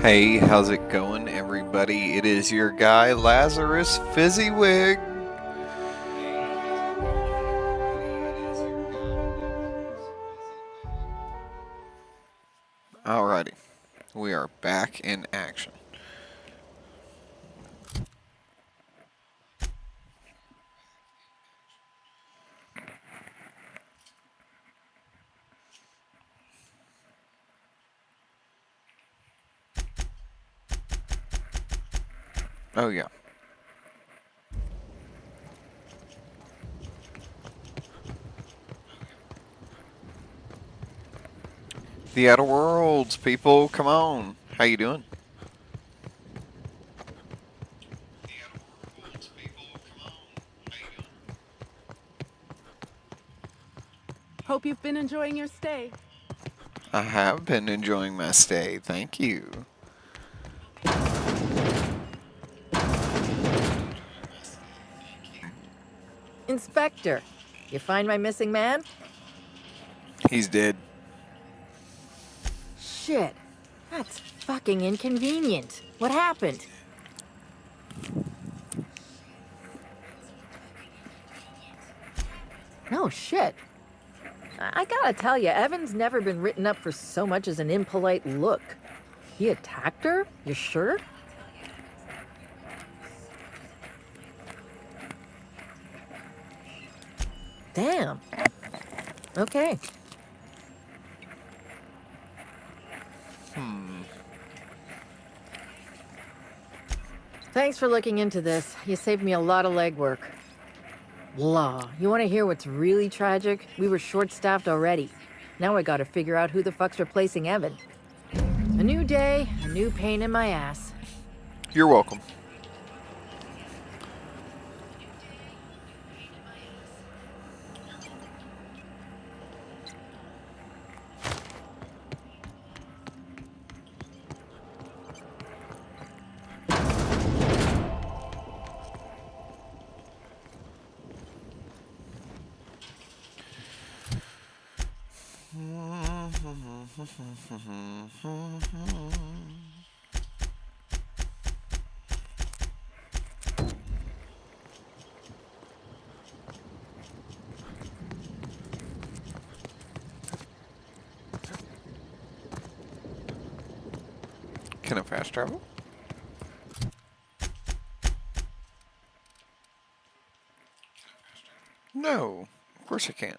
Hey, how's it going, everybody? It is your guy, Lazarus Fizzywig. Alrighty, we are back in action. Oh, yeah. The Outer Worlds, people, come on. How you doing? Hope you've been enjoying your stay. I have been enjoying my stay, thank you. Inspector, you find my missing man? He's dead. Shit. That's fucking inconvenient. What happened? No shit. I gotta tell you, Evan's never been written up for so much as an impolite look. He attacked her? You sure? Damn. Okay. Thanks for looking into this. You saved me a lot of legwork. Law, you want to hear what's really tragic? We were short-staffed already. Now I gotta figure out who the fuck's replacing Evan. A new day, a new pain in my ass. You're welcome. Can I fast travel? No, of course I can't.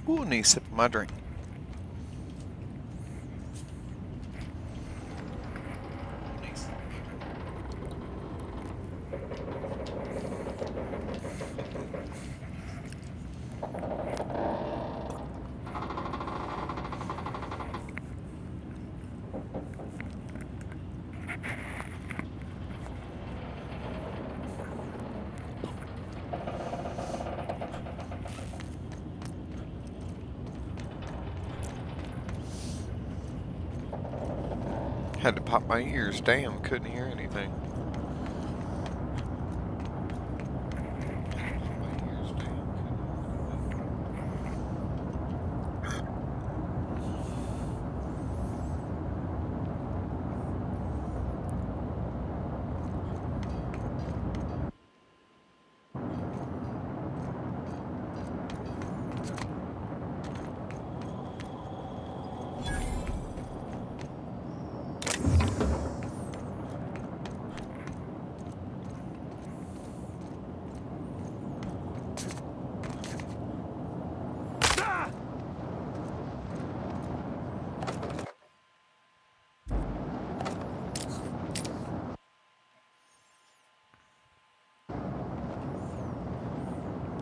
Ooh, need a sip of my drink. Had to pop my ears. Damn, couldn't hear anything.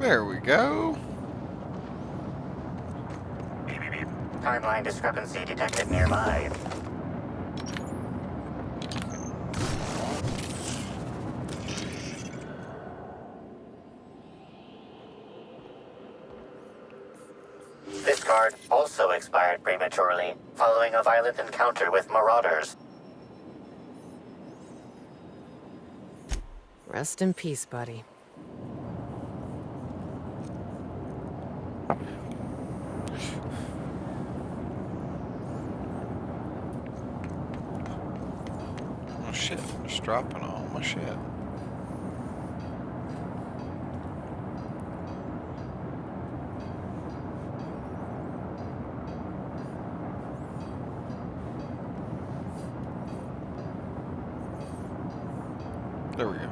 There we go. Beep, beep, beep. Timeline discrepancy detected nearby. This card also expired prematurely, following a violent encounter with marauders. Rest in peace, buddy. Oh shit, just dropping all my shit. There we go.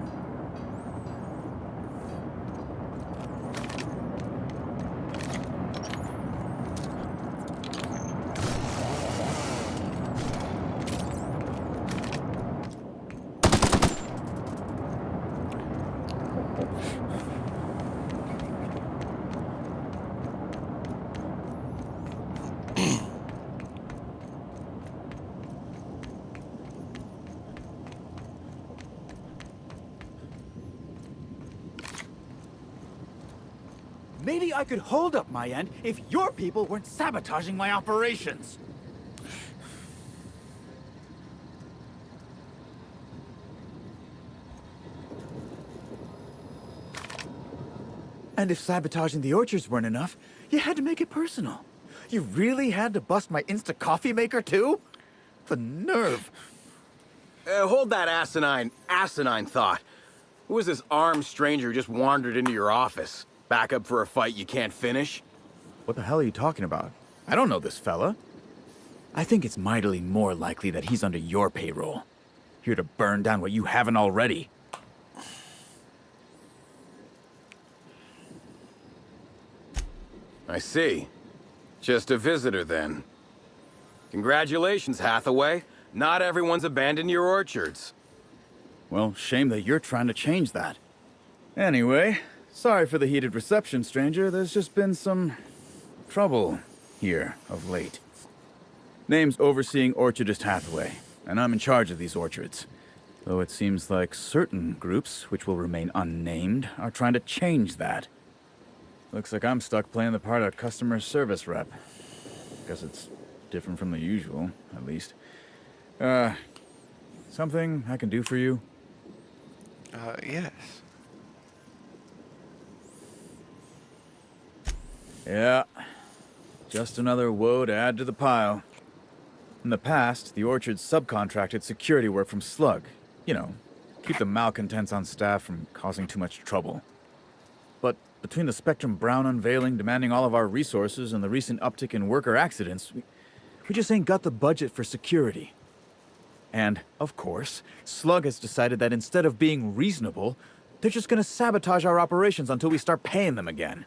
Maybe I could hold up my end if your people weren't sabotaging my operations. And if sabotaging the orchards weren't enough, you had to make it personal. You really had to bust my Insta coffee maker too? The nerve. Hold that asinine thought. Who is this armed stranger who just wandered into your office? Back up for a fight you can't finish? What the hell are you talking about? I don't know this fella. I think it's mightily more likely that he's under your payroll. Here to burn down what you haven't already. I see. Just a visitor, then. Congratulations, Hathaway. Not everyone's abandoned your orchards. Well, shame that you're trying to change that. Anyway, sorry for the heated reception, stranger. There's just been some trouble here of late. Name's Overseeing Orchardist Hathaway, and I'm in charge of these orchards. Though it seems like certain groups, which will remain unnamed, are trying to change that. Looks like I'm stuck playing the part of customer service rep. Guess it's different from the usual, at least. Something I can do for you? Yes. Yeah. Just another woe to add to the pile. In the past, the orchard subcontracted security work from Slug. You know, keep the malcontents on staff from causing too much trouble. But between the Spectrum Brown unveiling demanding all of our resources and the recent uptick in worker accidents, we just ain't got the budget for security. And, of course, Slug has decided that instead of being reasonable, they're just gonna sabotage our operations until we start paying them again.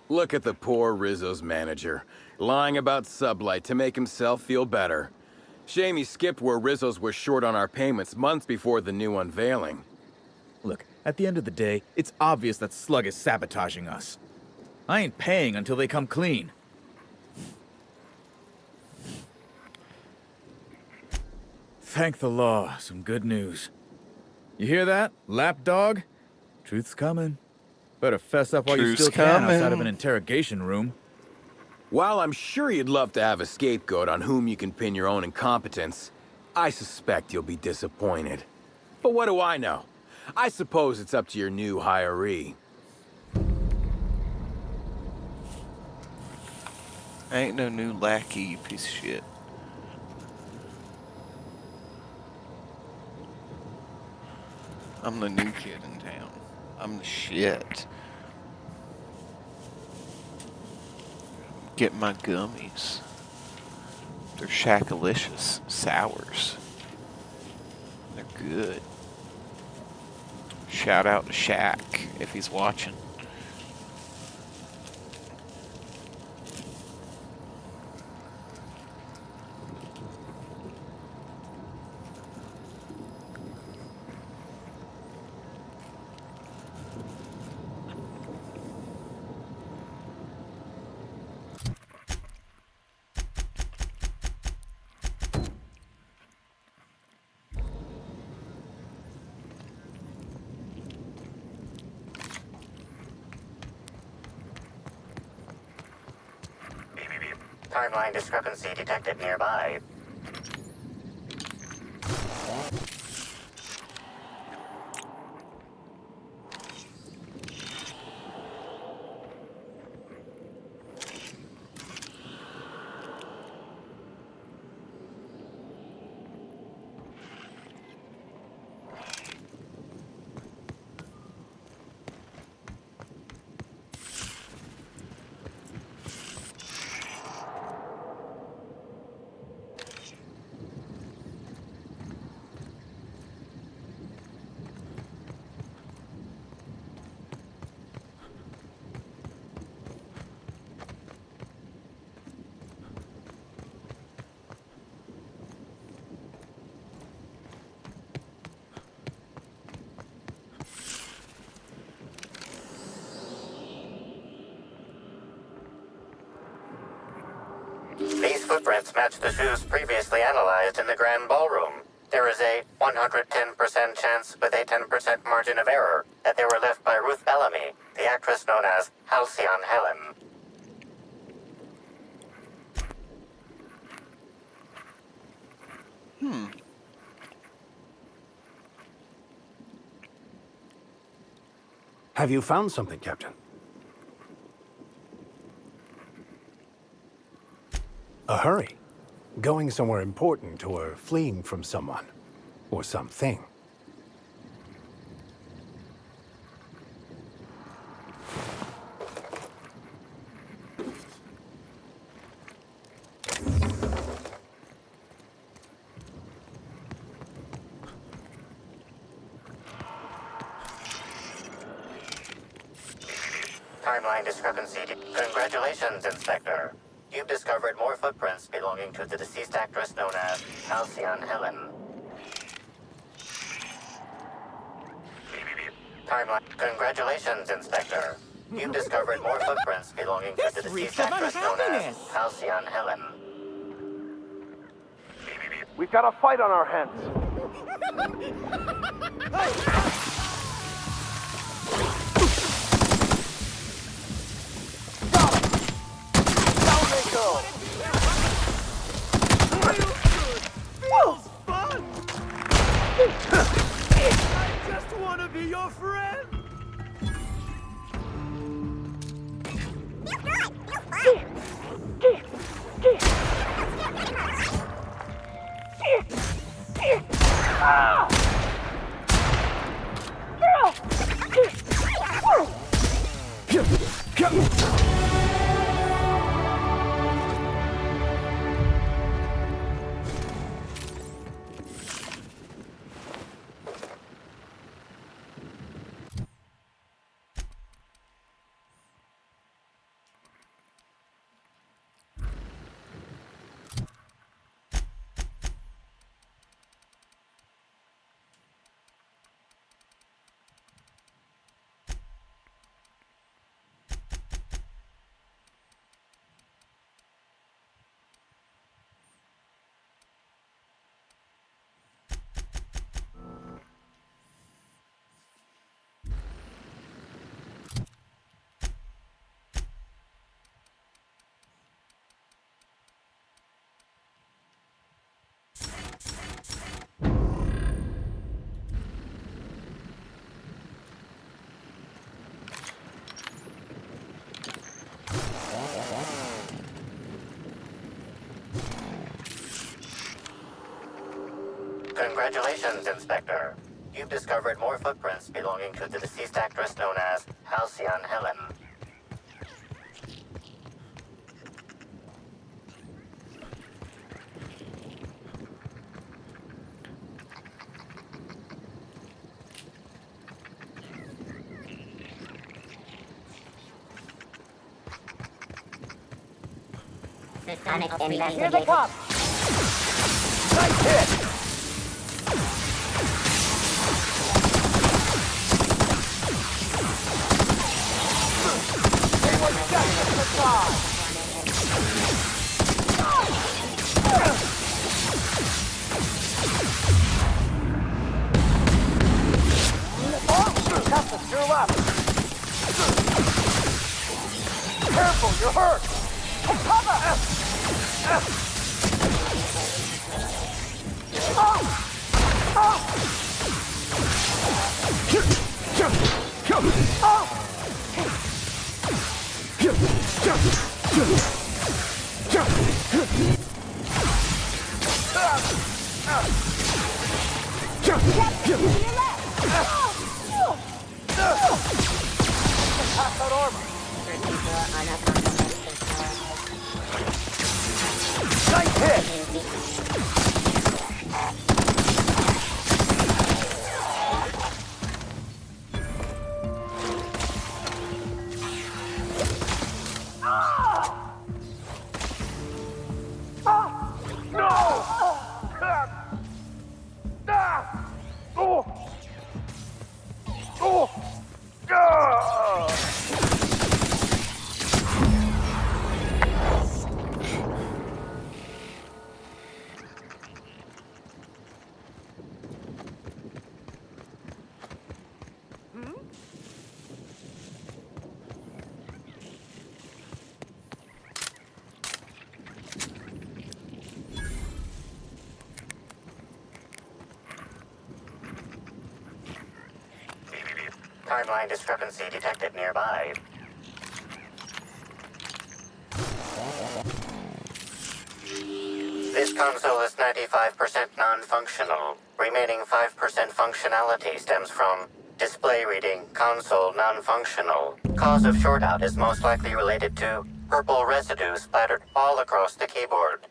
Look at the poor Rizzo's manager, lying about Sublight to make himself feel better. Shame he skipped where Rizzo's was short on our payments months before the new unveiling. Look, at the end of the day, it's obvious that Slug is sabotaging us. I ain't paying until they come clean. Thank the law, some good news. You hear that, lapdog? Truth's coming. Better fess up while you Truth's still can outside of coming. an interrogation room. While I'm sure you'd love to have a scapegoat on whom you can pin your own incompetence, I suspect you'll be disappointed. But what do I know? I suppose it's up to your new hiree. I ain't no new lackey, you piece of shit. I'm the new kid in town. I'm the shit. Get my gummies. They're Shackalicious sours. They're good. Shout out to Shaq if he's watching. Timeline discrepancy detected nearby. These footprints match the shoes previously analyzed in the Grand Ballroom. There is a 110% chance with a 10% margin of error that they were left by Ruth Bellamy, the actress known as Halcyon Helen. Have you found something, Captain? A hurry. Going somewhere important or fleeing from someone. Or something. Timeline discrepancy. Congratulations, Inspector. You've discovered more footprints belonging to the deceased actress known as Halcyon Helen. Timeline. Congratulations, Inspector. You've discovered more footprints belonging to the deceased actress known as Halcyon Helen. We've got a fight on our hands. Down they go. Feels fun. I just want to be your friend. Congratulations, Inspector. You've discovered more footprints belonging to the deceased actress known as Halcyon Helen. Here they come. Nice hit. They were just a surprise. Oh, that's a true left. Careful, you're hurt. Take cover. Nice hit! Timeline discrepancy detected nearby. This console is 95% non-functional. Remaining 5% functionality stems from display reading console non-functional. Cause of shortout is most likely related to purple residue splattered all across the keyboard.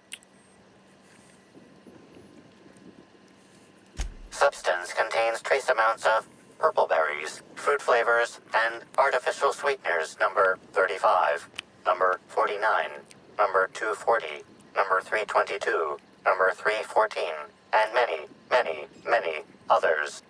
Substance contains trace amounts of purple berries, fruit flavors, and artificial sweeteners number 35, number 49, number 240, number 322, number 314, and many, many, many others.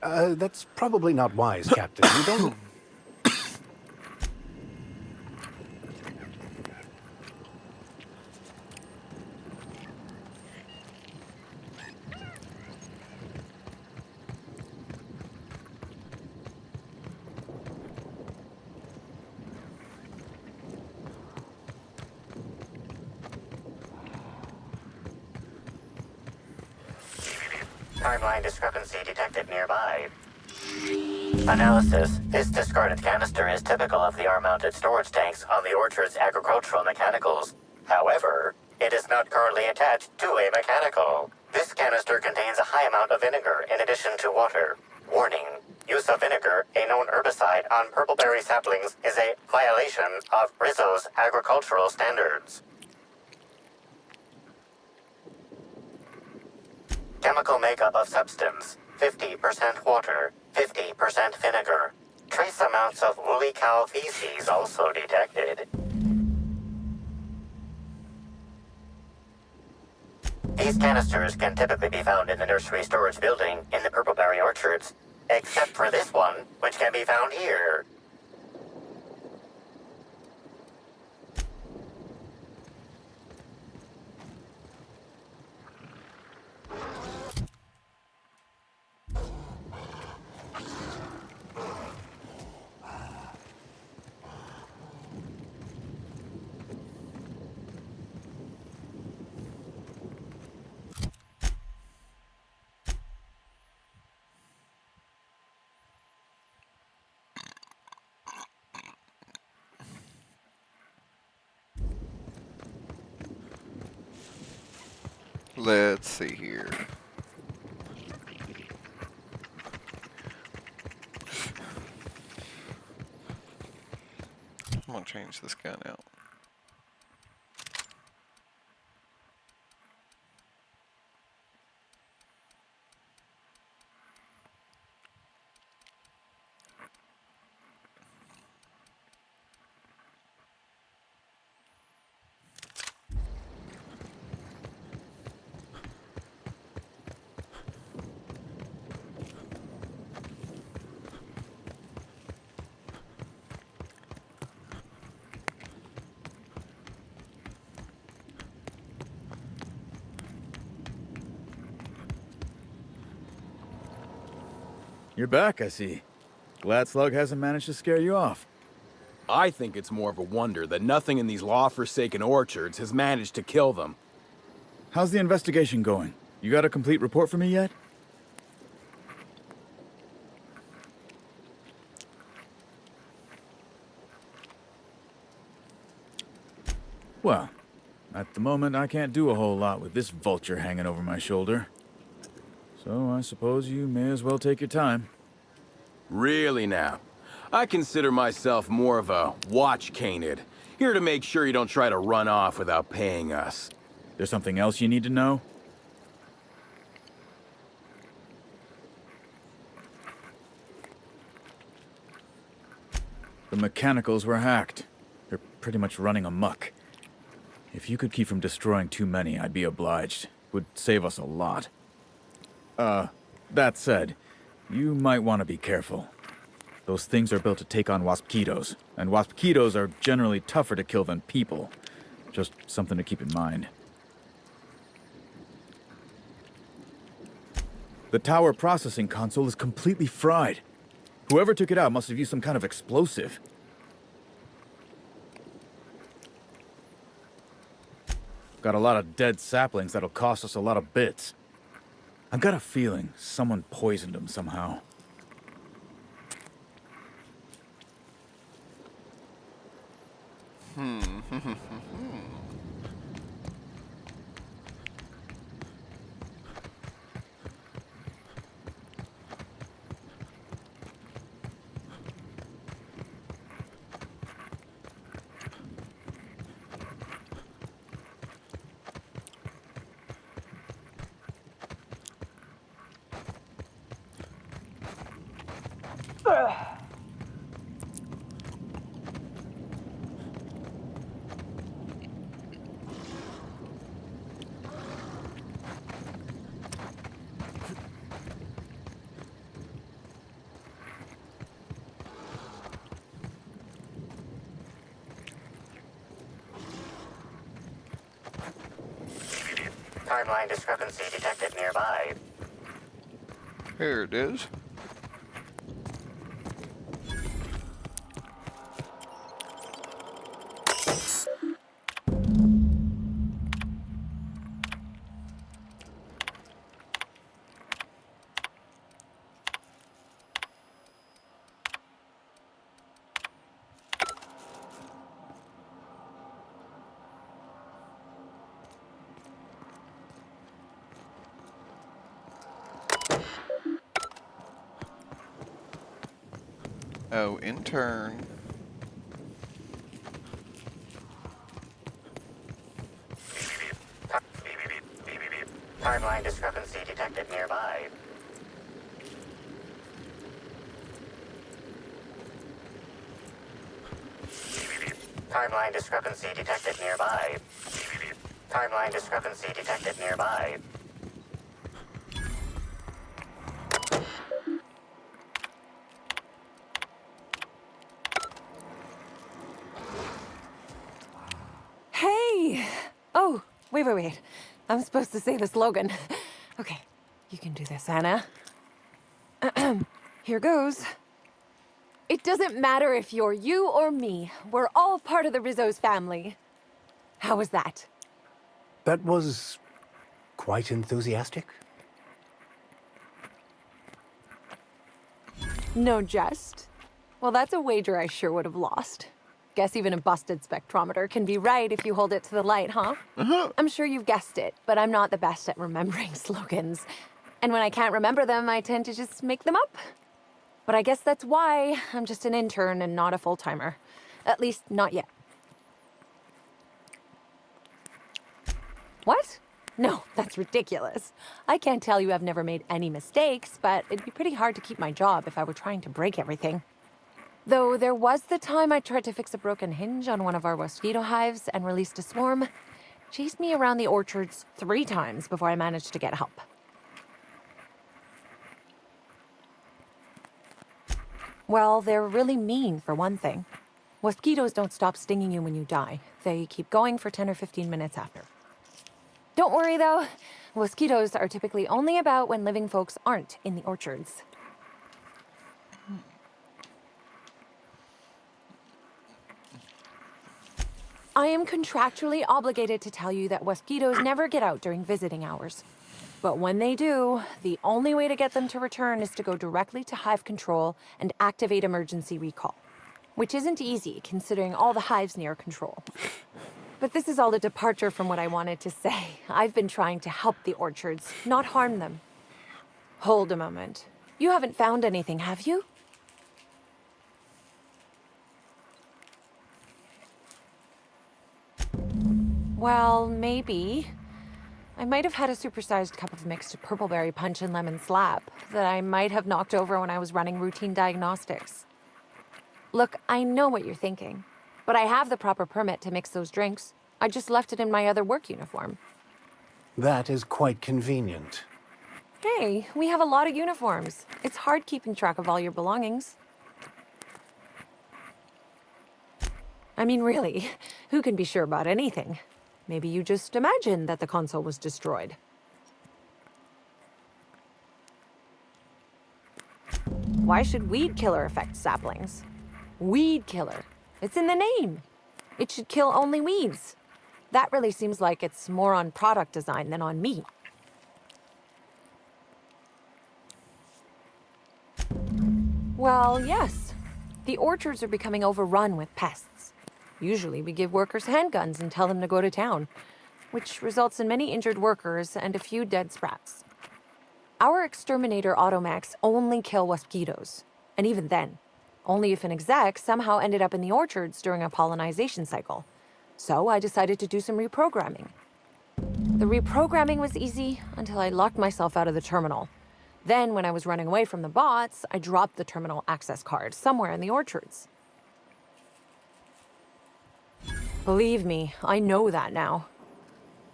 That's probably not wise, Captain. You don't... Timeline discrepancy detected nearby. Analysis. This discarded canister is typical of the R-mounted storage tanks on the Orchard's agricultural mechanicals. However, it is not currently attached to a mechanical. This canister contains a high amount of vinegar in addition to water. Warning. Use of vinegar, a known herbicide on purpleberry saplings, is a violation of Rizzo's agricultural standards. Chemical makeup of substance, 50% water, 50% vinegar. Trace amounts of woolly cow feces also detected. These canisters can typically be found in the nursery storage building in the purpleberry orchards, except for this one, which can be found here. Let's see here. I'm gonna change this gun out. You're back, I see. Glad Slug hasn't managed to scare you off. I think it's more of a wonder that nothing in these law-forsaken orchards has managed to kill them. How's the investigation going? You got a complete report for me yet? Well, at the moment I can't do a whole lot with this vulture hanging over my shoulder. So I suppose you may as well take your time. Really now? I consider myself more of a watch canid, here to make sure you don't try to run off without paying us. There's something else you need to know? The mechanicals were hacked. They're pretty much running amok. If you could keep from destroying too many, I'd be obliged. Would save us a lot. That said, you might want to be careful. Those things are built to take on waspitos, and waspitos are generally tougher to kill than people. Just something to keep in mind. The tower processing console is completely fried. Whoever took it out must have used some kind of explosive. Got a lot of dead saplings that'll cost us a lot of bits. I've got a feeling someone poisoned them somehow. Timeline discrepancy detected nearby. Here it is. Oh, intern. Timeline discrepancy detected nearby. Timeline discrepancy detected nearby. Timeline discrepancy detected nearby. Hey! Oh, wait. I'm supposed to say the slogan. Okay, you can do this, Anna. Here goes. It doesn't matter if you're you or me. We're all part of the Rizzo's family. How was that? That was quite enthusiastic. No jest? Well, that's a wager I sure would have lost. Guess even a busted spectrometer can be right if you hold it to the light, huh? I'm sure you've guessed it, but I'm not the best at remembering slogans. And when I can't remember them, I tend to just make them up. But I guess that's why I'm just an intern and not a full-timer. At least, not yet. What? No, that's ridiculous. I can't tell you I've never made any mistakes, but it'd be pretty hard to keep my job if I were trying to break everything. Though there was the time I tried to fix a broken hinge on one of our mosquito hives and released a swarm. Chased me around the orchards 3 times before I managed to get help. Well, they're really mean, for one thing. Mosquitoes don't stop stinging you when you die. They keep going for 10 or 15 minutes after. Don't worry, though. Mosquitoes are typically only about when living folks aren't in the orchards. I am contractually obligated to tell you that mosquitoes never get out during visiting hours. But when they do, the only way to get them to return is to go directly to hive control and activate emergency recall. Which isn't easy, considering all the hives near control. But this is all a departure from what I wanted to say. I've been trying to help the orchards, not harm them. Hold a moment. You haven't found anything, have you? Well, maybe. I might have had a supersized cup of mixed purpleberry punch and lemon slap that I might have knocked over when I was running routine diagnostics. Look, I know what you're thinking, but I have the proper permit to mix those drinks. I just left it in my other work uniform. That is quite convenient. Hey, we have a lot of uniforms. It's hard keeping track of all your belongings. I mean, really, who can be sure about anything? Maybe you just imagined that the console was destroyed. Why should weed killer affect saplings? Weed killer. It's in the name. It should kill only weeds. That really seems like it's more on product design than on me. Well, yes. The orchards are becoming overrun with pests. Usually we give workers handguns and tell them to go to town, which results in many injured workers and a few dead sprats. Our exterminator automax only kill mosquitoes, and even then, only if an exec somehow ended up in the orchards during a pollinization cycle. So I decided to do some reprogramming. The reprogramming was easy until I locked myself out of the terminal. Then, when I was running away from the bots, I dropped the terminal access card somewhere in the orchards. Believe me, I know that now.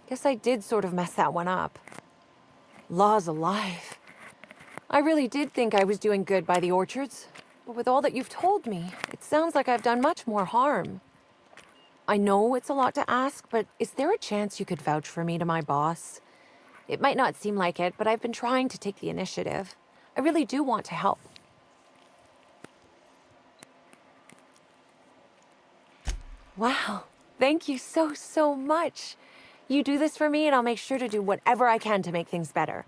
Guess I did sort of mess that one up. Law's alive. I really did think I was doing good by the orchards, but with all that you've told me, it sounds like I've done much more harm. I know it's a lot to ask, but is there a chance you could vouch for me to my boss? It might not seem like it, but I've been trying to take the initiative. I really do want to help. Wow, thank you so, so much. You do this for me, and I'll make sure to do whatever I can to make things better.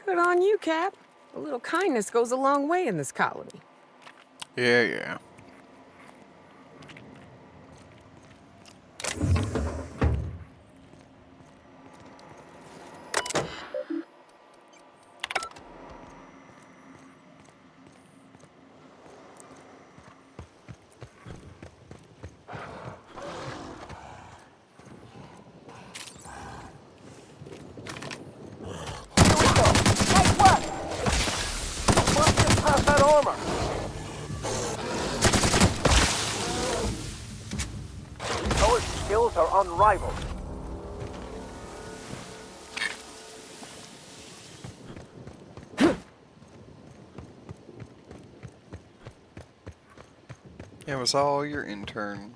Good on you, Cap. A little kindness goes a long way in this colony. Yeah. Past that armor! Our skills are unrivaled. It was all your intern.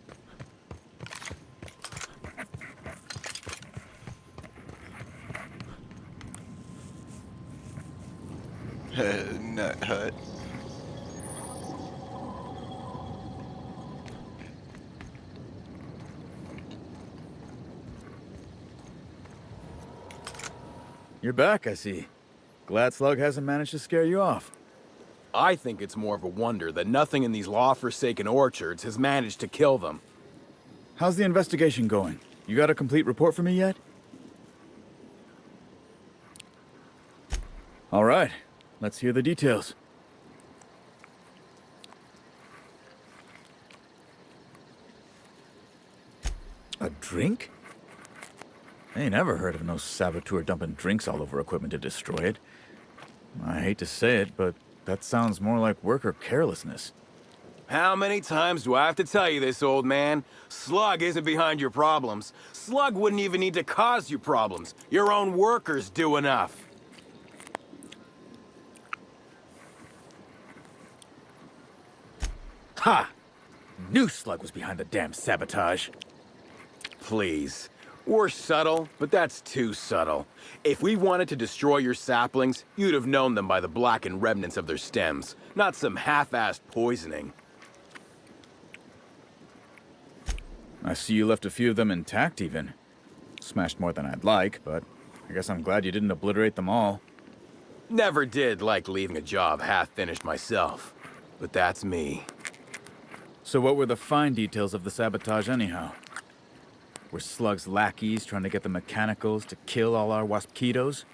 Nut hut. You're back, I see. Glad Slug hasn't managed to scare you off. I think it's more of a wonder that nothing in these law-forsaken orchards has managed to kill them. How's the investigation going? You got a complete report for me yet? All right, let's hear the details. A drink? I ain't never heard of no saboteur dumping drinks all over equipment to destroy it. I hate to say it, but that sounds more like worker carelessness. How many times do I have to tell you this, old man? Slug isn't behind your problems. Slug wouldn't even need to cause you problems. Your own workers do enough. Ha! Knew Slug was behind the damn sabotage. Please. We're subtle, but that's too subtle. If we wanted to destroy your saplings, you'd have known them by the blackened remnants of their stems, not some half-assed poisoning. I see you left a few of them intact even. Smashed more than I'd like, but I guess I'm glad you didn't obliterate them all. Never did like leaving a job half-finished myself. But that's me. So what were the fine details of the sabotage anyhow? Were Slug's lackeys trying to get the mechanicals to kill all our waspitos?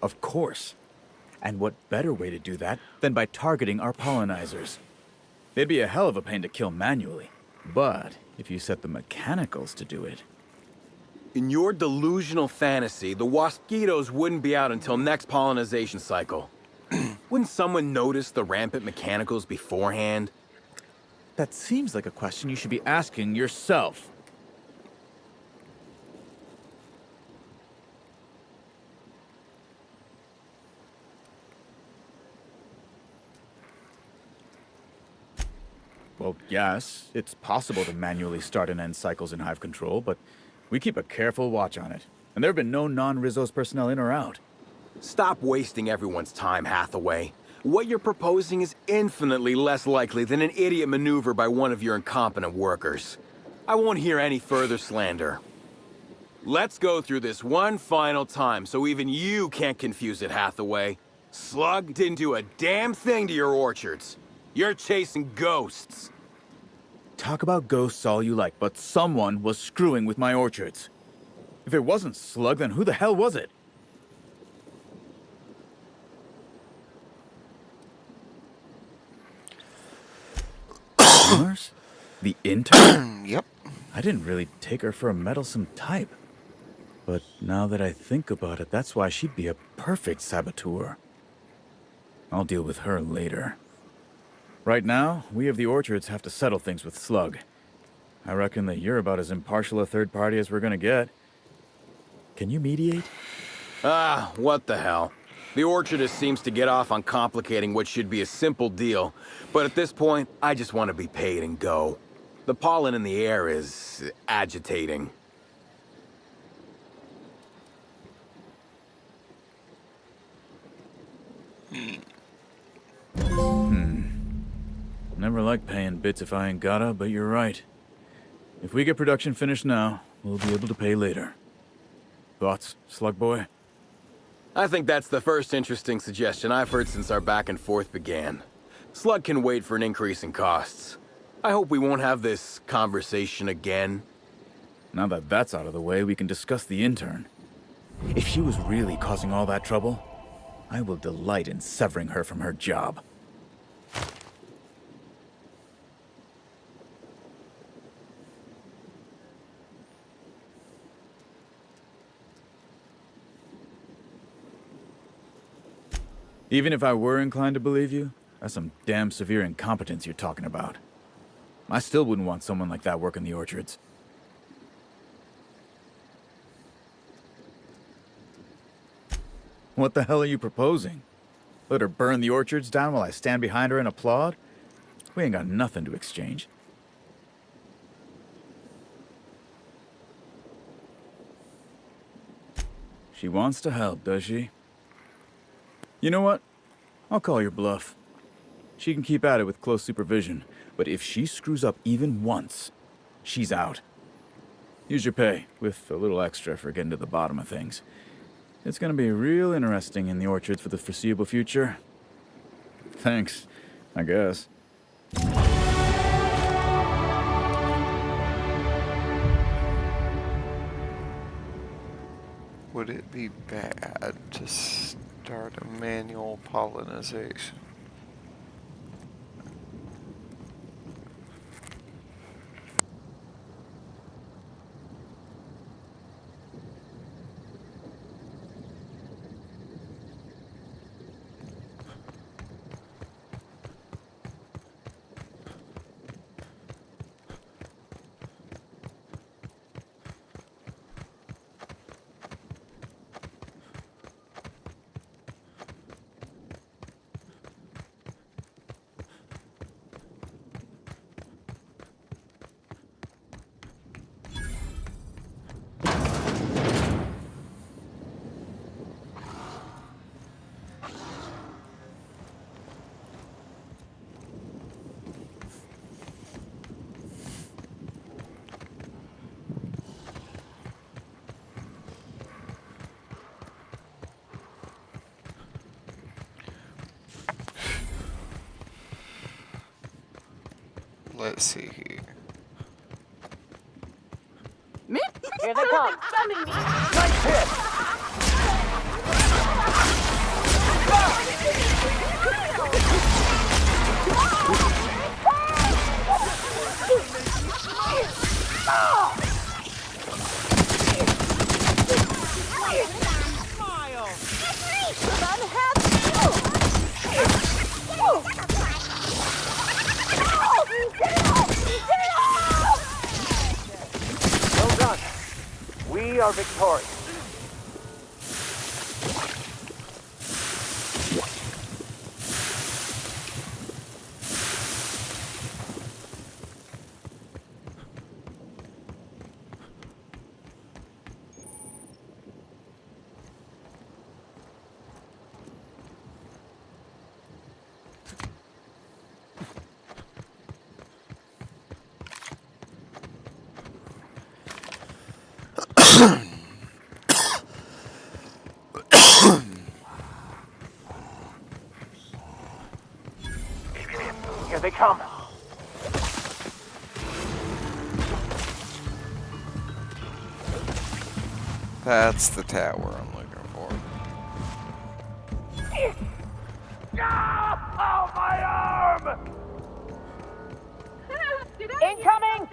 Of course. And what better way to do that than by targeting our pollinizers? They'd be a hell of a pain to kill manually. But if you set the mechanicals to do it... In your delusional fantasy, the waspitos wouldn't be out until next pollinization cycle. Wouldn't someone notice the rampant mechanicals beforehand? That seems like a question you should be asking yourself. Well, yes, it's possible to manually start and end cycles in Hive Control, but we keep a careful watch on it. And there have been no non-Rizzo's personnel in or out. Stop wasting everyone's time, Hathaway. What you're proposing is infinitely less likely than an idiot maneuver by one of your incompetent workers. I won't hear any further slander. Let's go through this one final time so even you can't confuse it, Hathaway. Slug didn't do a damn thing to your orchards. You're chasing ghosts. Talk about ghosts all you like, but someone was screwing with my orchards. If it wasn't Slug, then who the hell was it? Summers? The intern? Yep. I didn't really take her for a meddlesome type. But now that I think about it, that's why she'd be a perfect saboteur. I'll deal with her later. Right now, we of the orchards have to settle things with Slug. I reckon that you're about as impartial a third party as we're gonna get. Can you mediate? Ah, what the hell. The orchardist seems to get off on complicating what should be a simple deal, but at this point, I just want to be paid and go. The pollen in the air is agitating. Never like paying bits if I ain't gotta, but you're right. If we get production finished now, we'll be able to pay later. Thoughts, Slug Boy? I think that's the first interesting suggestion I've heard since our back and forth began. Slug can wait for an increase in costs. I hope we won't have this conversation again. Now that that's out of the way, we can discuss the intern. If she was really causing all that trouble, I will delight in severing her from her job. Even if I were inclined to believe you, that's some damn severe incompetence you're talking about. I still wouldn't want someone like that working the orchards. What the hell are you proposing? Let her burn the orchards down while I stand behind her and applaud? We ain't got nothing to exchange. She wants to help, does she? You know what? I'll call your bluff. She can keep at it with close supervision, but if she screws up even once, she's out. Here's your pay, with a little extra for getting to the bottom of things. It's gonna be real interesting in the orchards for the foreseeable future. Thanks, I guess. Would it be bad to start a manual pollinization? let's see here. Here they come. Nice hit! Well done. We are victorious. Here they come. That's the tower I'm looking for. Oh, my arm! Incoming!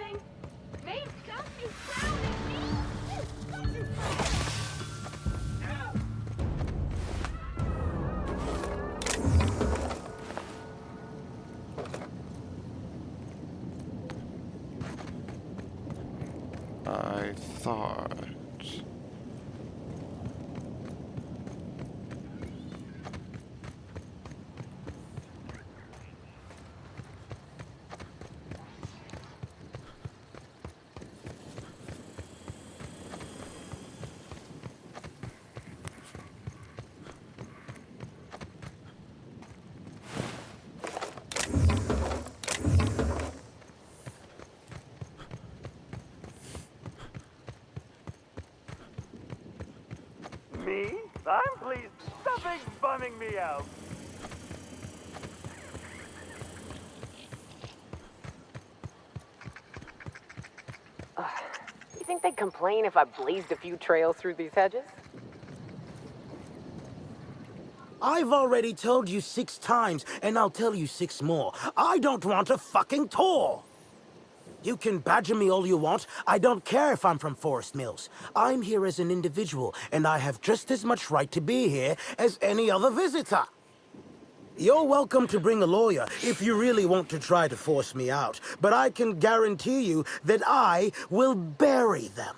I thought. Me? I'm pleased. Something's bumming me out. You think they'd complain if I blazed a few trails through these hedges? I've already told you 6 times, and I'll tell you 6 more. I don't want a fucking tour! You can badger me all you want. I don't care if I'm from Forest Mills. I'm here as an individual, and I have just as much right to be here as any other visitor. You're welcome to bring a lawyer if you really want to try to force me out, but I can guarantee you that I will bury them.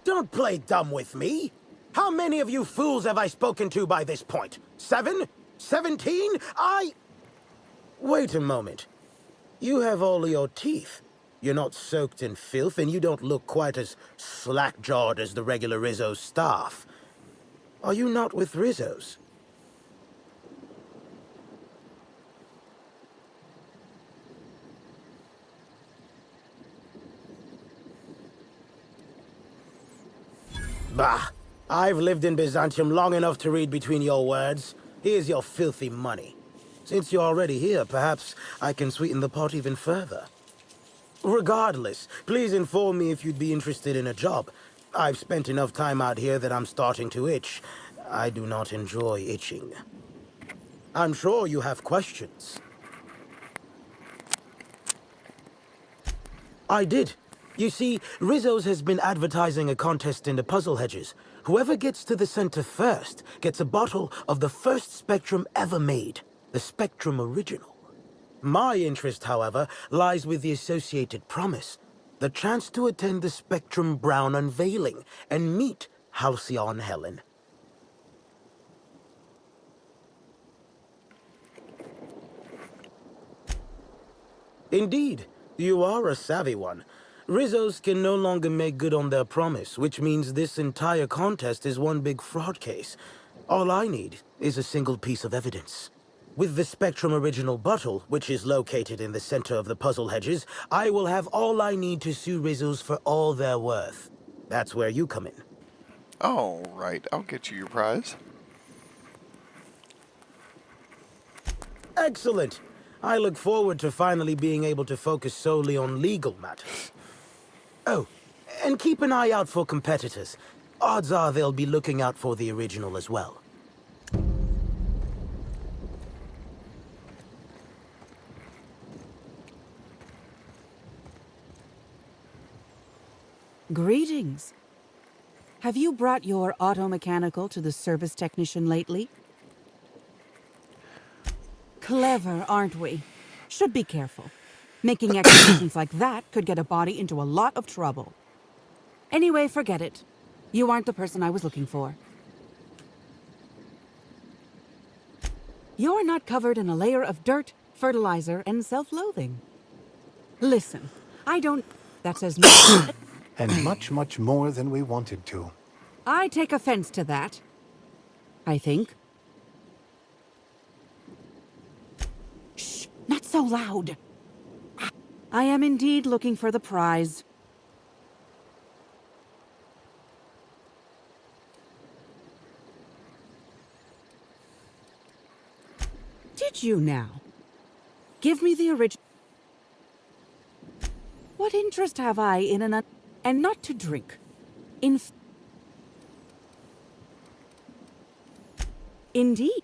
Don't play dumb with me. How many of you fools have I spoken to by this point? 7? 17? Wait a moment. You have all your teeth. You're not soaked in filth, and you don't look quite as slack-jawed as the regular Rizzo staff. Are you not with Rizzo's? Bah! I've lived in Byzantium long enough to read between your words. Here's your filthy money. Since you're already here, perhaps I can sweeten the pot even further. Regardless, please inform me if you'd be interested in a job. I've spent enough time out here that I'm starting to itch. I do not enjoy itching. I'm sure you have questions. I did. You see, Rizzo's has been advertising a contest in the puzzle hedges. Whoever gets to the center first gets a bottle of the first Spectrum ever made, the Spectrum Original. My interest, however, lies with the associated promise, the chance to attend the Spectrum Brown unveiling and meet Halcyon Helen. Indeed, you are a savvy one. Rizzo's can no longer make good on their promise, which means this entire contest is one big fraud case. All I need is a single piece of evidence. With the Spectrum Original bottle, which is located in the center of the puzzle hedges, I will have all I need to sue Rizzo's for all they're worth. That's where you come in. All right, I'll get you your prize. Excellent. I look forward to finally being able to focus solely on legal matters. Oh, and keep an eye out for competitors. Odds are they'll be looking out for the original as well. Greetings. Have you brought your auto-mechanical to the service technician lately? Clever, aren't we? Should be careful. Making accusations like that could get a body into a lot of trouble. Anyway, forget it. You aren't the person I was looking for. You're not covered in a layer of dirt, fertilizer, and self-loathing. Listen, I don't... That says much. And much, much more than we wanted to. I take offense to that. I think. Shh, not so loud. I am indeed looking for the prize. Did you now? Give me the original. What interest have I in an and not to drink? Indeed.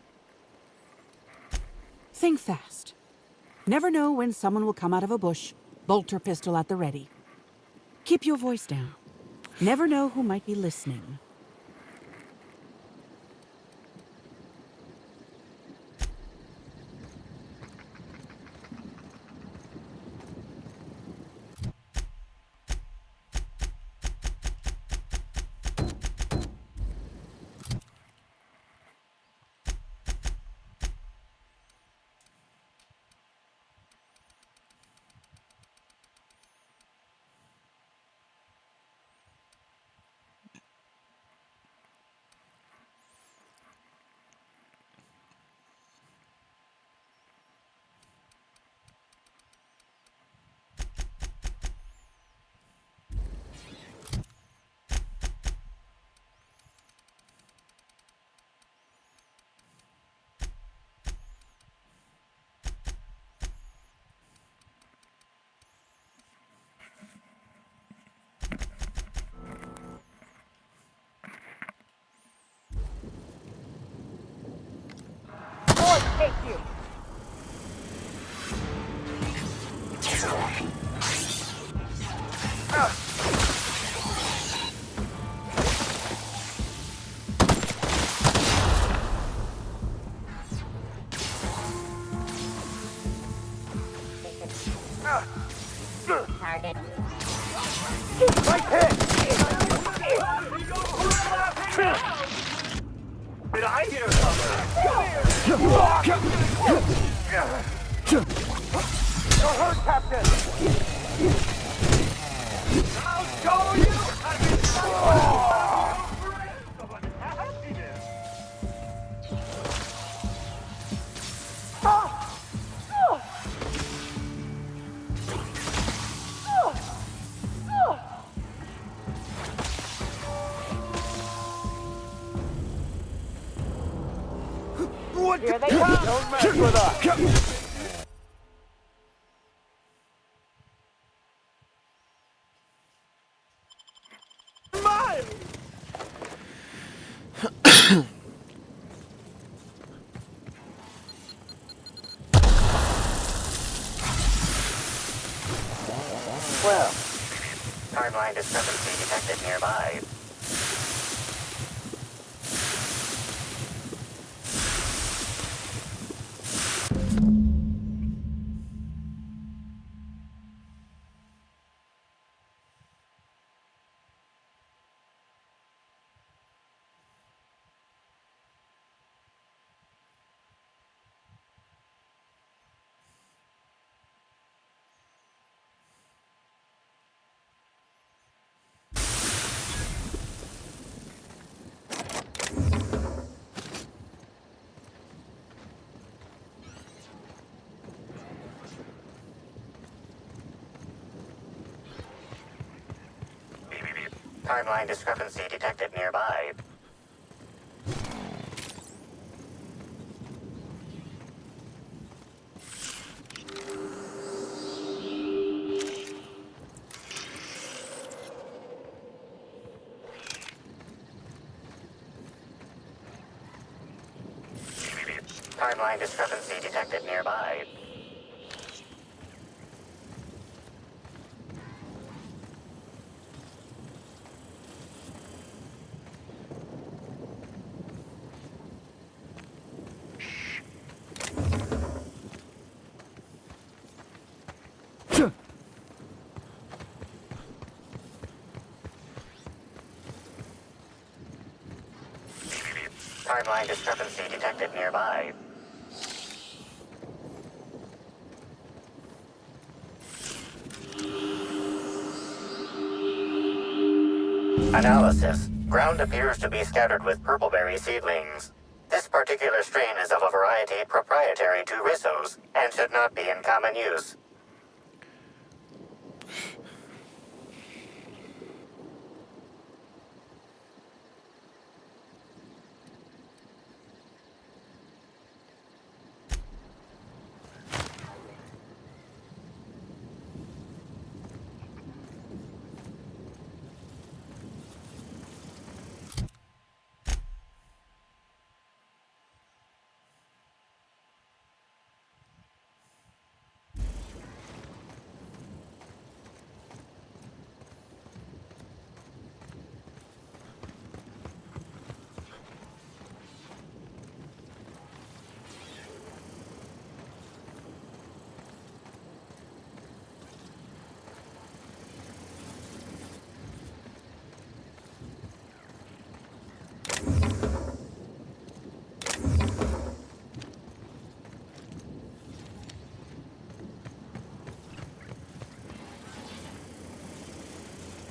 Think fast. Never know when someone will come out of a bush, bolt or pistol at the ready. Keep your voice down. Never know who might be listening. Did I hear something? You're hurt, Captain! I'll show you! Here they come! Don't mess with us! Mine! Well, timeline discrepancy detected nearby. Timeline discrepancy detected nearby. Timeline discrepancy detected nearby. Timeline discrepancy detected nearby. Analysis. Ground appears to be scattered with purpleberry seedlings. This particular strain is of a variety proprietary to Rissos and should not be in common use.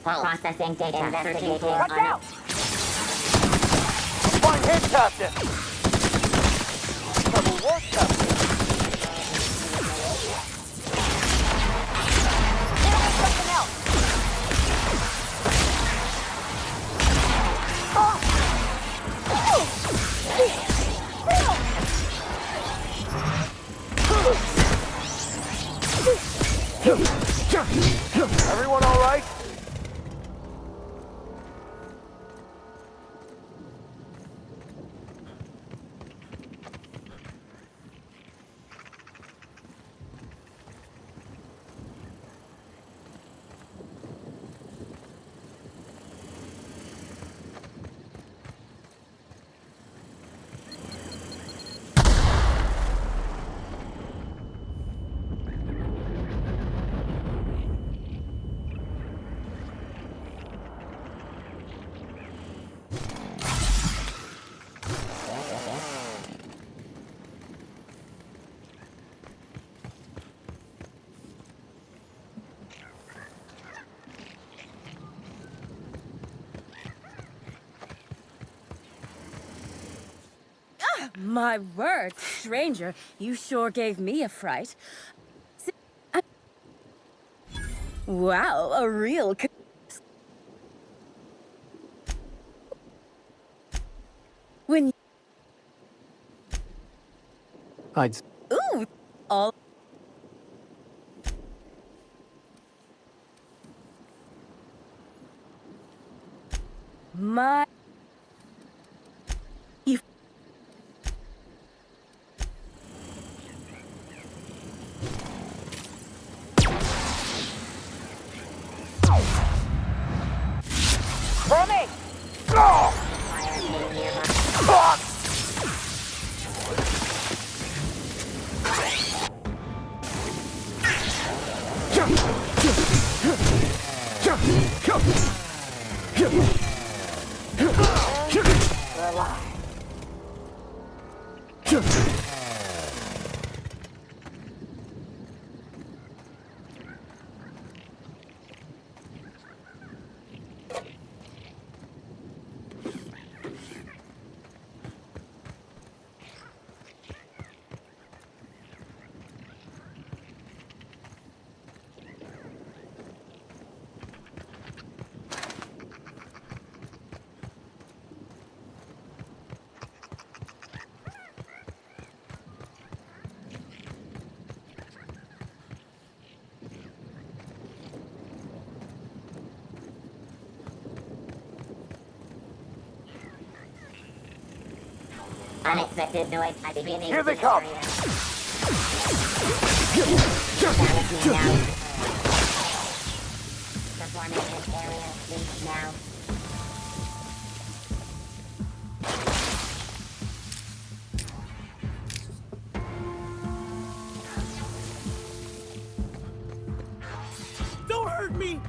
Processing data. Investigating. Watch out! One handcuffed him! Double work cuffed him! Something else! Everyone all right? My word, stranger, you sure gave me a fright. Wow, a real... When... I'd... Ooh, all... My... You... For me! Go! Unexpected noise at the beginning. Here they come! Balancing now. Performing in area. Leave now. Don't hurt me!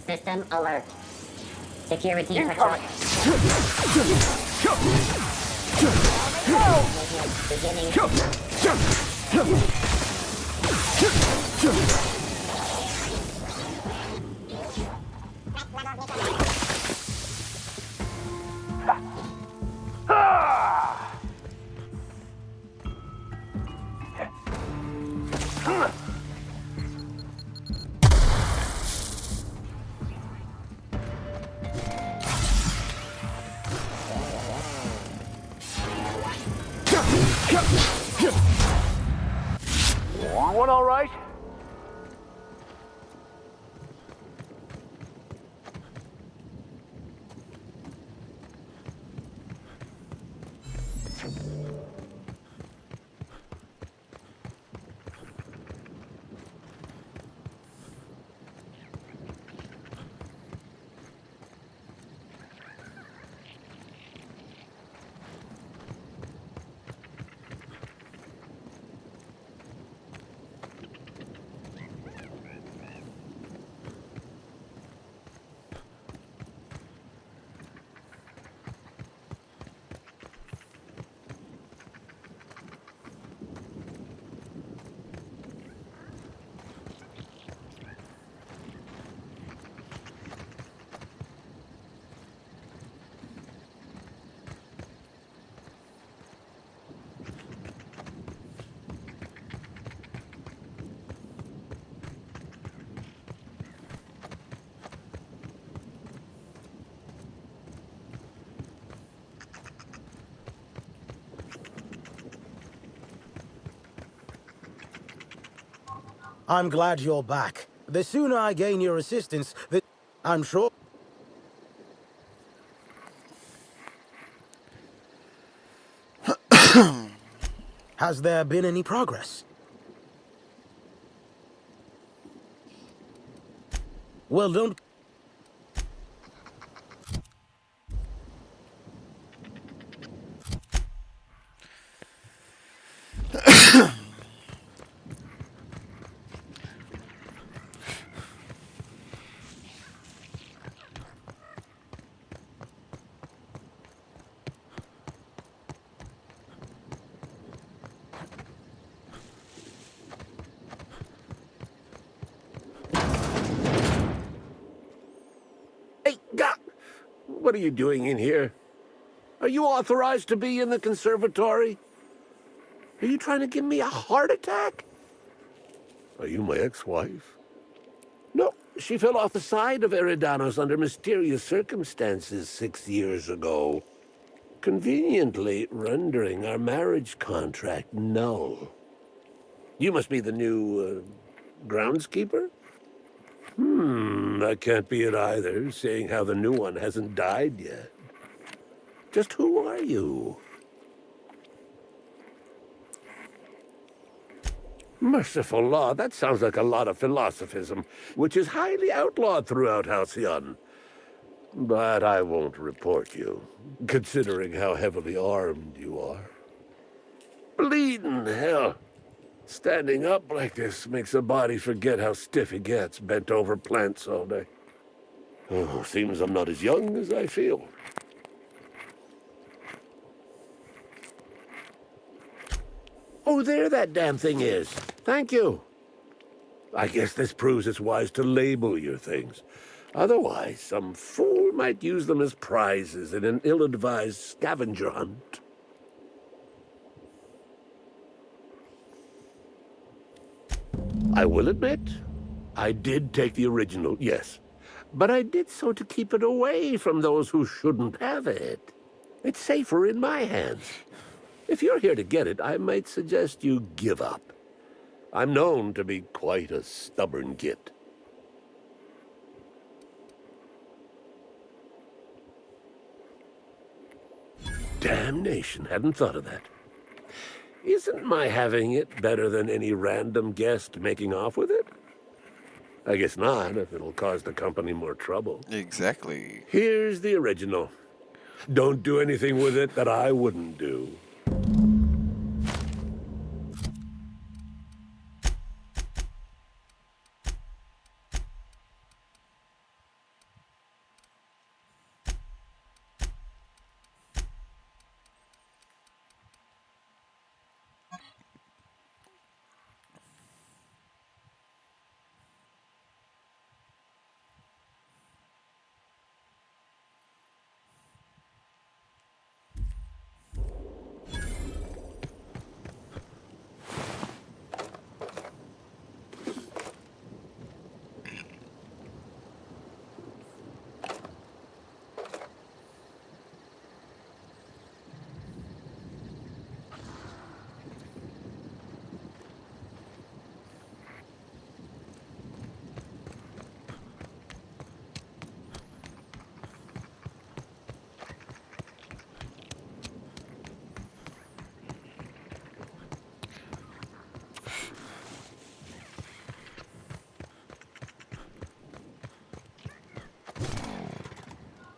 System alert. Security patrol. Beginning. Everyone all right? I'm glad you're back. The sooner I gain your assistance, I'm sure... Has there been any progress? Well, don't... Hey, what are you doing in here? Are you authorized to be in the conservatory? Are you trying to give me a heart attack? Are you my ex-wife? No, she fell off the side of Eridanos under mysterious circumstances 6 years ago, conveniently rendering our marriage contract null. You must be the new, groundskeeper? That can't be it either, seeing how the new one hasn't died yet. Just who are you? Merciful law, that sounds like a lot of philosophism, which is highly outlawed throughout Halcyon. But I won't report you, considering how heavily armed you are. Bleeding hell. Standing up like this makes a body forget how stiff it gets, bent over plants all day. Oh, seems I'm not as young as I feel. Oh, there that damn thing is. Thank you. I guess this proves it's wise to label your things. Otherwise, some fool might use them as prizes in an ill-advised scavenger hunt. I will admit, I did take the original, yes. But I did so to keep it away from those who shouldn't have it. It's safer in my hands. If you're here to get it, I might suggest you give up. I'm known to be quite a stubborn git. Damnation, hadn't thought of that. Isn't my having it better than any random guest making off with it? I guess not, if it'll cause the company more trouble. Exactly. Here's the original. Don't do anything with it that I wouldn't do.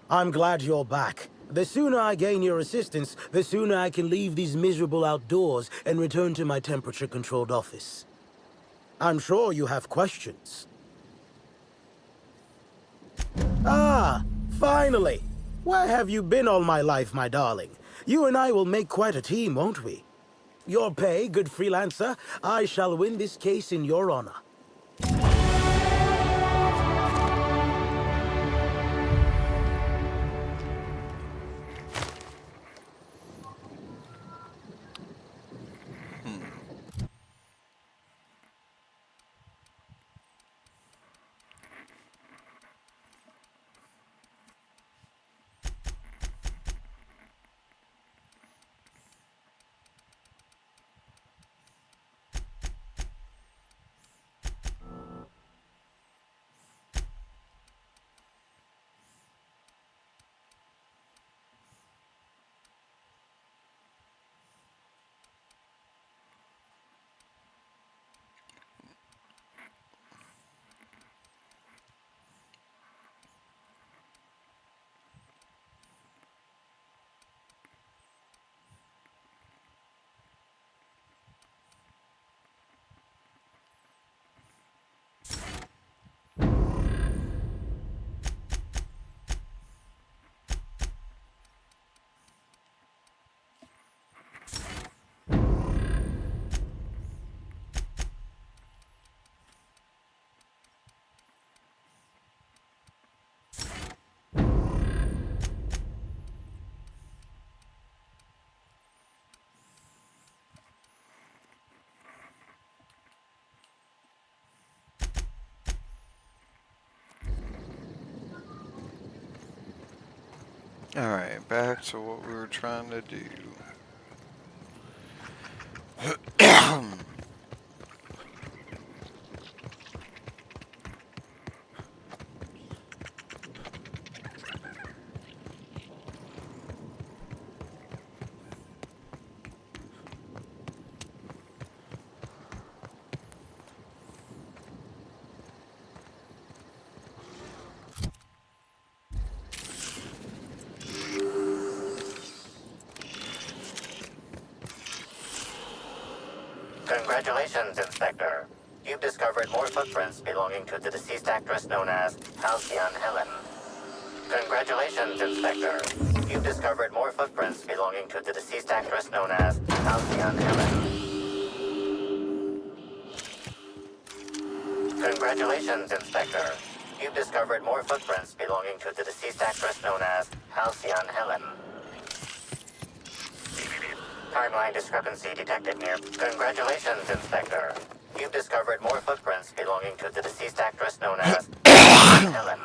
I'm glad you're back. The sooner I gain your assistance, the sooner I can leave these miserable outdoors and return to my temperature-controlled office. I'm sure you have questions. Ah, finally! Where have you been all my life, my darling? You and I will make quite a team, won't we? Your pay, good freelancer. I shall win this case in your honor. Alright, back to what we were trying to do. Congratulations, Inspector. You've discovered more footprints belonging to the deceased actress known as Halcyon Helen. Congratulations, Inspector. You've discovered more footprints belonging to the deceased actress known as Halcyon Helen. Congratulations, Inspector. You've discovered more footprints belonging to the deceased actress known as Halcyon Helen. Timeline discrepancy detected near. Congratulations, Inspector. You've discovered more footprints belonging to the deceased actress known as Helen.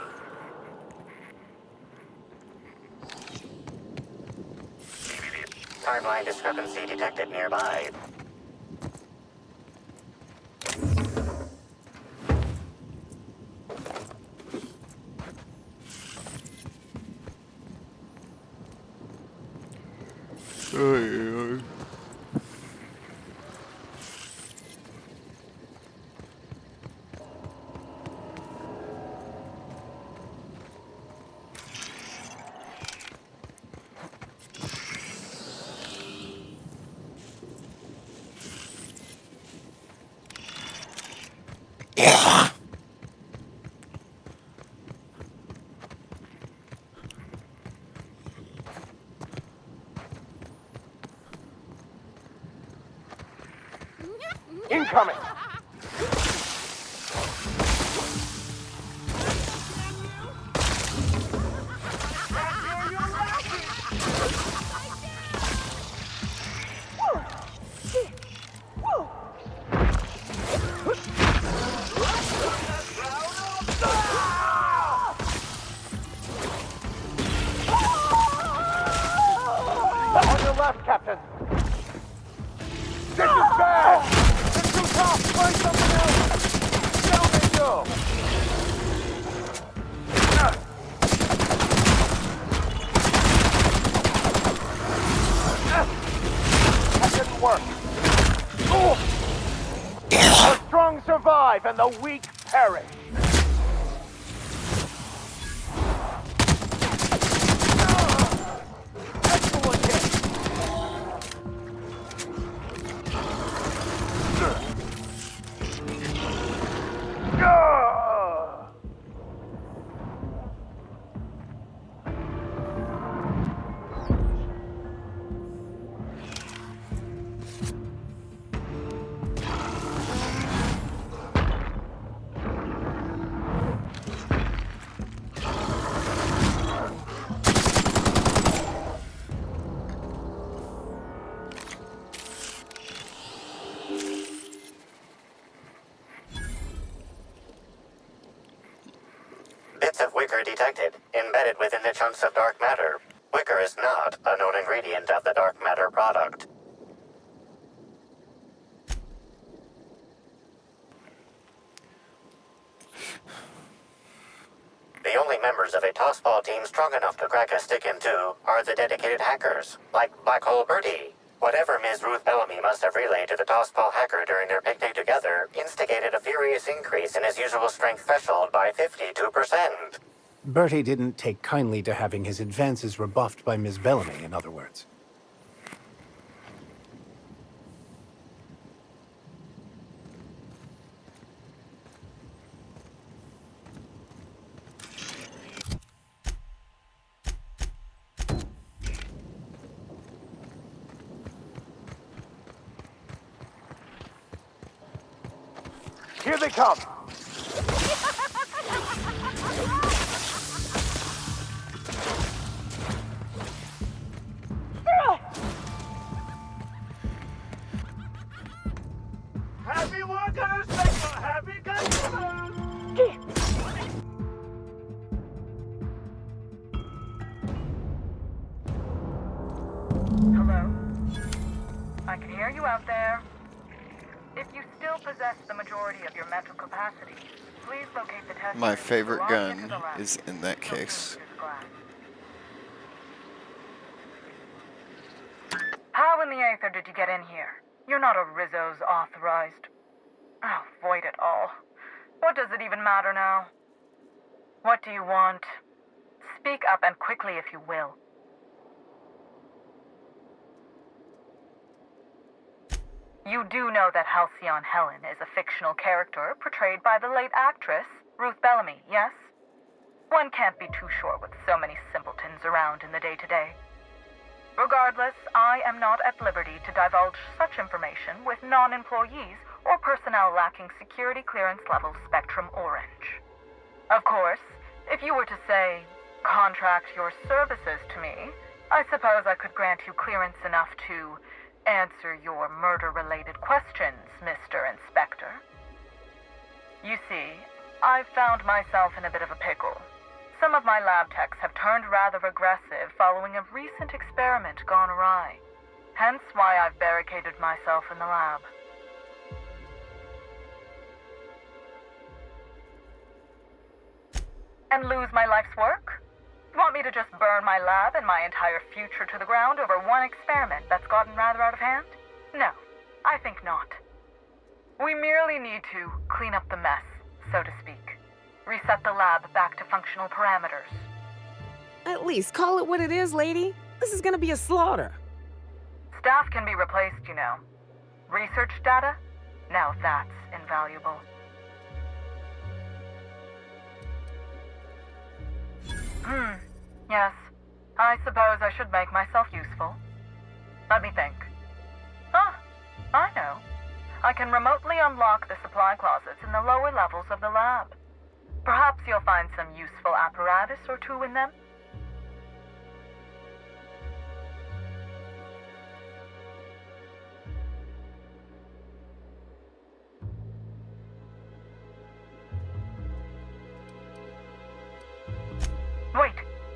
Timeline discrepancy detected nearby. Incoming! On your left, Captain. This is bad! It's too tough! Find something else! Down they go! That didn't work. The strong survive and the weak perish. Excellent hit! Bits of wicker detected, embedded within the chunks of dark matter. Wicker is not a known ingredient of the dark matter product. The only members of a tossball team strong enough to crack a stick in two are the dedicated hackers, like Black Hole Birdie. Whatever Ms. Ruth Bellamy must have relayed to the tossball hacker during their picnic together instigated a furious increase in his usual strength threshold by 52%. Bertie didn't take kindly to having his advances rebuffed by Ms. Bellamy, in other words. Here they come! Happy workers make a happy customer! Hello? I can hear you out there. If you still possess the majority of your mental capacity, please locate the test. My favorite gun is in that case. How in the Aether did you get in here? You're not a Rizzo's authorized. Oh, void it all. What does it even matter now? What do you want? Speak up and quickly if you will. You do know that Halcyon Helen is a fictional character portrayed by the late actress, Ruth Bellamy, yes? One can't be too sure with so many simpletons around in the day-to-day. Regardless, I am not at liberty to divulge such information with non-employees or personnel lacking security clearance level Spectrum Orange. Of course, if you were to say, contract your services to me, I suppose I could grant you clearance enough to answer your murder-related questions, Mr. Inspector. You see, I've found myself in a bit of a pickle. Some of my lab techs have turned rather aggressive following a recent experiment gone awry. Hence why I've barricaded myself in the lab. And lose my life's work? Want me to just burn my lab and my entire future to the ground over one experiment that's gotten rather out of hand? No, I think not. We merely need to clean up the mess, so to speak. Reset the lab back to functional parameters. At least call it what it is, lady. This is gonna be a slaughter. Staff can be replaced, you know. Research data? Now that's invaluable. Yes. I suppose I should make myself useful. Let me think. Ah, I know. I can remotely unlock the supply closets in the lower levels of the lab. Perhaps you'll find some useful apparatus or two in them.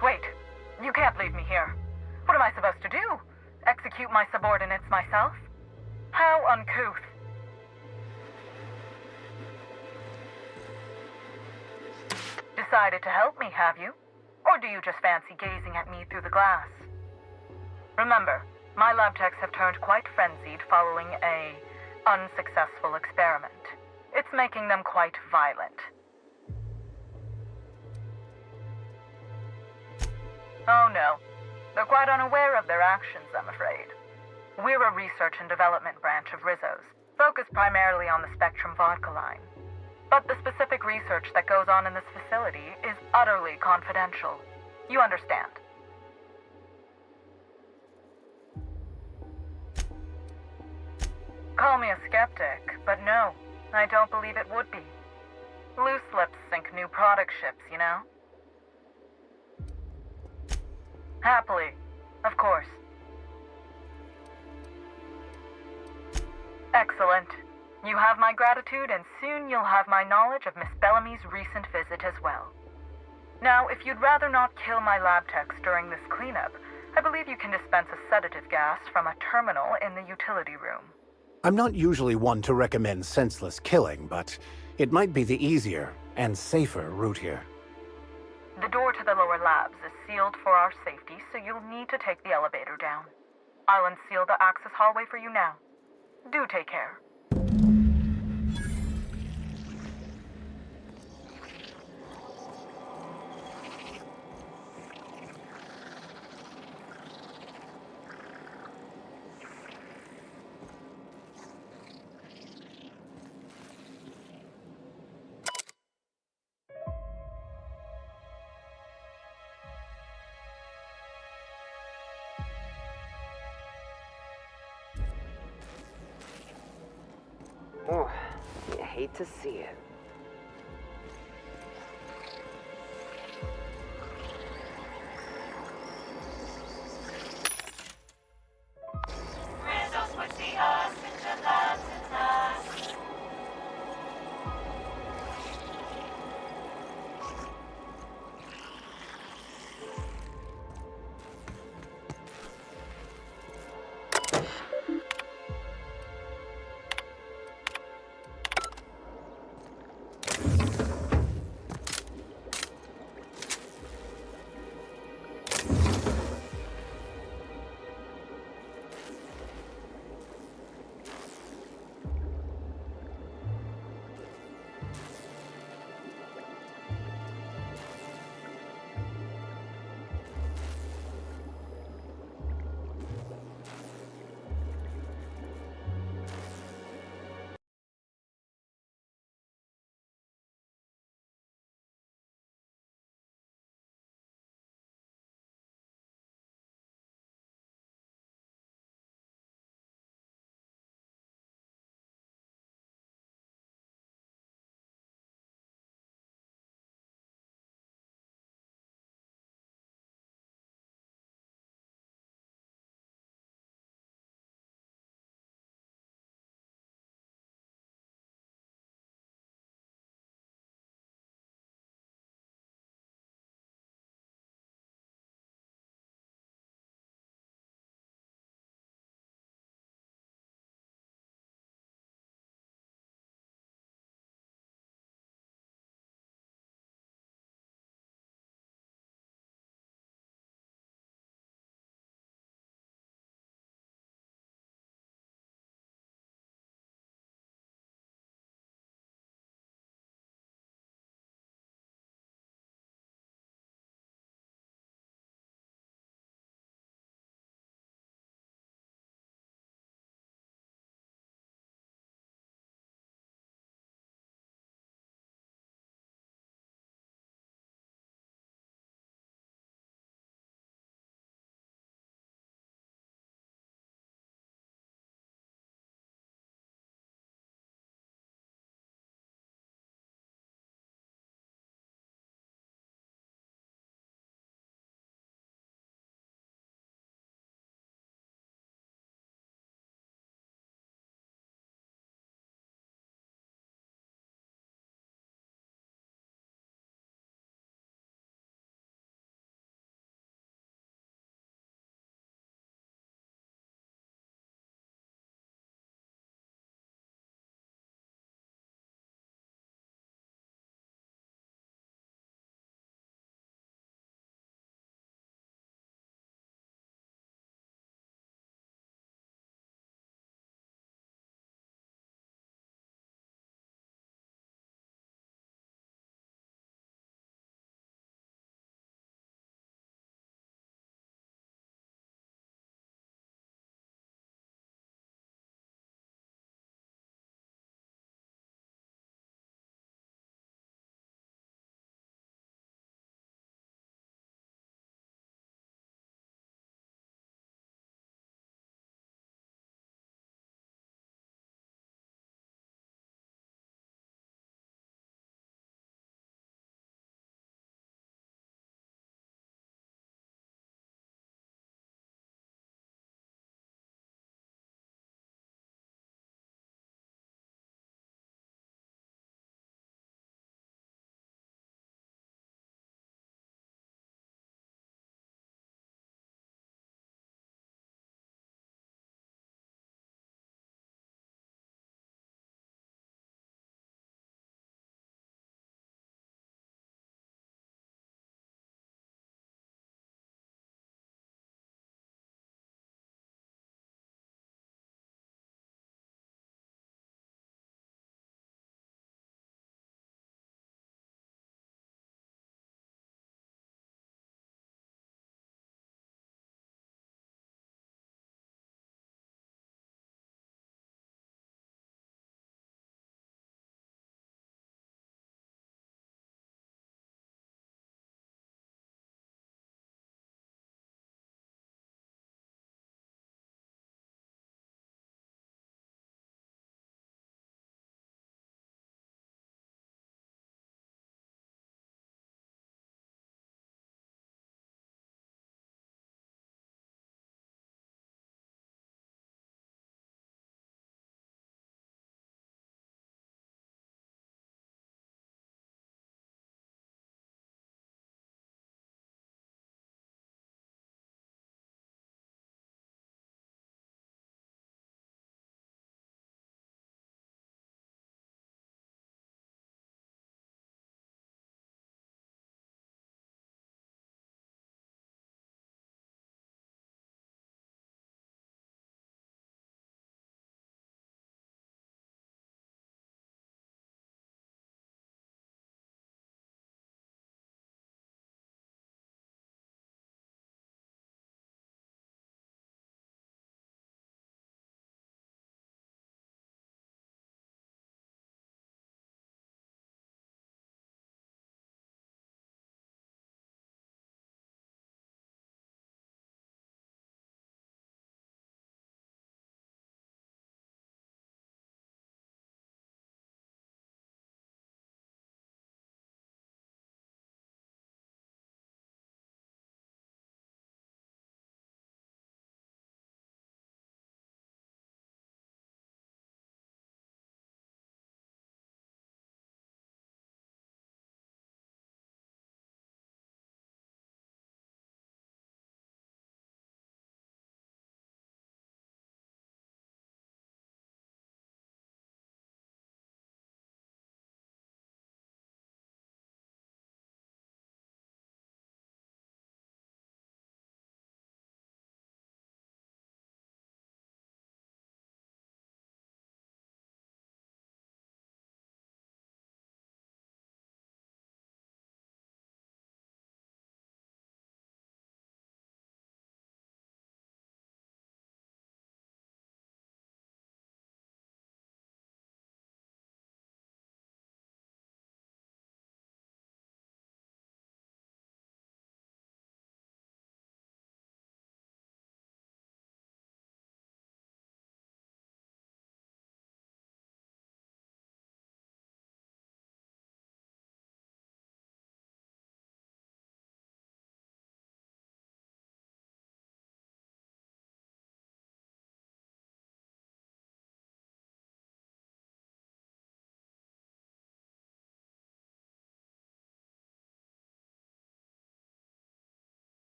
Wait. You can't leave me here. What am I supposed to do? Execute my subordinates myself? How uncouth. Decided to help me, have you? Or do you just fancy gazing at me through the glass? Remember, my lab techs have turned quite frenzied following a unsuccessful experiment. It's making them quite violent. Oh no, they're quite unaware of their actions, I'm afraid. We're a research and development branch of Rizzo's, focused primarily on the Spectrum vodka line. But the specific research that goes on in this facility is utterly confidential. You understand? Call me a skeptic, but no, I don't believe it would be. Loose lips sink new product ships, you know? Happily, of course. Excellent. You have my gratitude, and soon you'll have my knowledge of Miss Bellamy's recent visit as well. Now, if you'd rather not kill my lab techs during this cleanup, I believe you can dispense a sedative gas from a terminal in the utility room. I'm not usually one to recommend senseless killing, but it might be the easier and safer route here. The door to the lower labs is sealed for our safety, so you'll need to take the elevator down. I'll unseal the access hallway for you now. Do take care. Oh, you hate to see it.